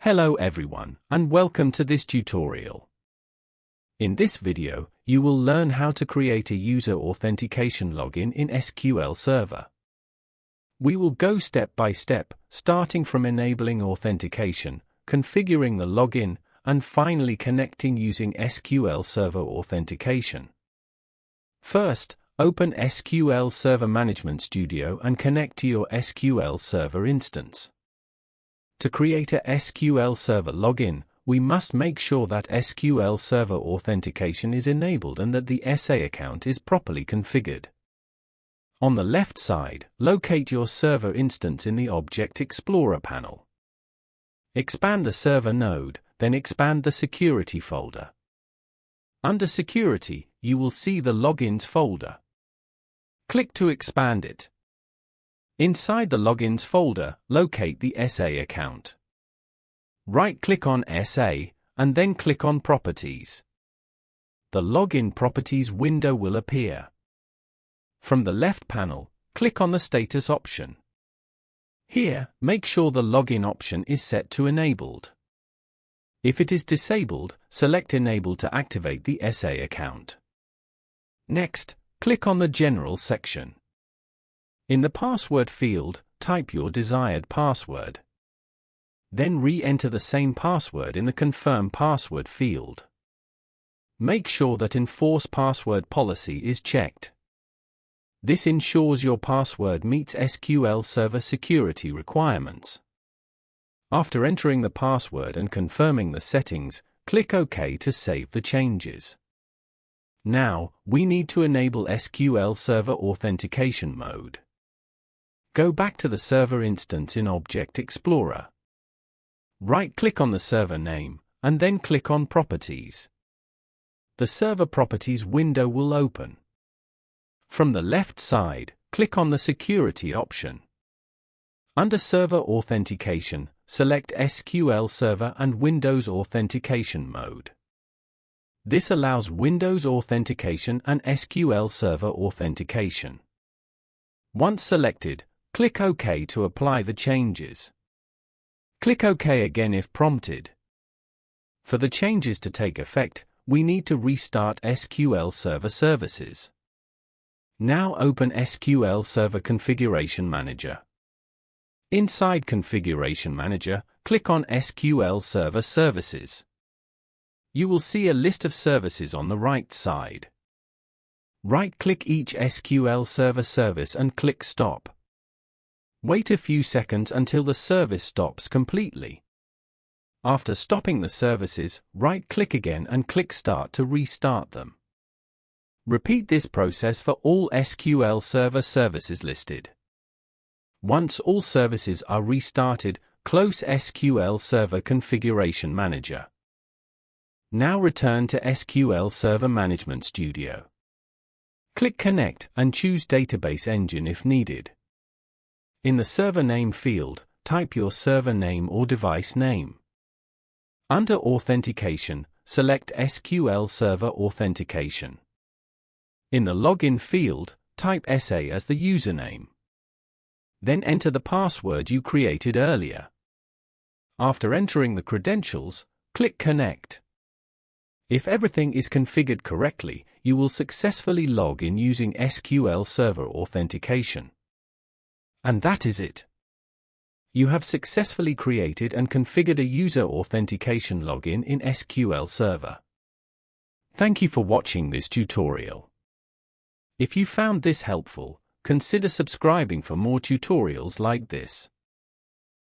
Hello everyone, and welcome to this tutorial. In this video, you will learn how to create a user authentication login in SQL Server. We will go step by step, starting from enabling authentication, configuring the login, and finally connecting using SQL Server Authentication. First, open SQL Server Management Studio and connect to your SQL Server instance. To create a SQL Server login, we must make sure that SQL Server Authentication is enabled and that the SA account is properly configured. On the left side, locate your server instance in the Object Explorer panel. Expand the server node, then expand the Security folder. Under Security, you will see the Logins folder. Click to expand it. Inside the Logins folder, locate the SA account. Right-click on SA, and then click on Properties. The Login Properties window will appear. From the left panel, click on the Status option. Here, make sure the Login option is set to Enabled. If it is disabled, select Enable to activate the SA account. Next, click on the General section. In the Password field, type your desired password. Then re-enter the same password in the Confirm Password field. Make sure that Enforce Password Policy is checked. This ensures your password meets SQL Server security requirements. After entering the password and confirming the settings, click OK to save the changes. Now, we need to enable SQL Server Authentication mode. Go back to the server instance in Object Explorer. Right-click on the server name, and then click on Properties. The Server Properties window will open. From the left side, click on the Security option. Under Server Authentication, select SQL Server and Windows Authentication mode. This allows Windows Authentication and SQL Server Authentication. Once selected, click OK to apply the changes. Click OK again if prompted. For the changes to take effect, we need to restart SQL Server Services. Now open SQL Server Configuration Manager. Inside Configuration Manager, click on SQL Server Services. You will see a list of services on the right side. Right-click each SQL Server service and click Stop. Wait a few seconds until the service stops completely. After stopping the services, right-click again and click Start to restart them. Repeat this process for all SQL Server services listed. Once all services are restarted, close SQL Server Configuration Manager. Now return to SQL Server Management Studio. Click Connect and choose Database Engine if needed. In the Server Name field, type your server name or device name. Under Authentication, select SQL Server Authentication. In the Login field, type SA as the username. Then enter the password you created earlier. After entering the credentials, click Connect. If everything is configured correctly, you will successfully log in using SQL Server Authentication. And that is it. You have successfully created and configured a user authentication login in SQL Server. Thank you for watching this tutorial. If you found this helpful, consider subscribing for more tutorials like this.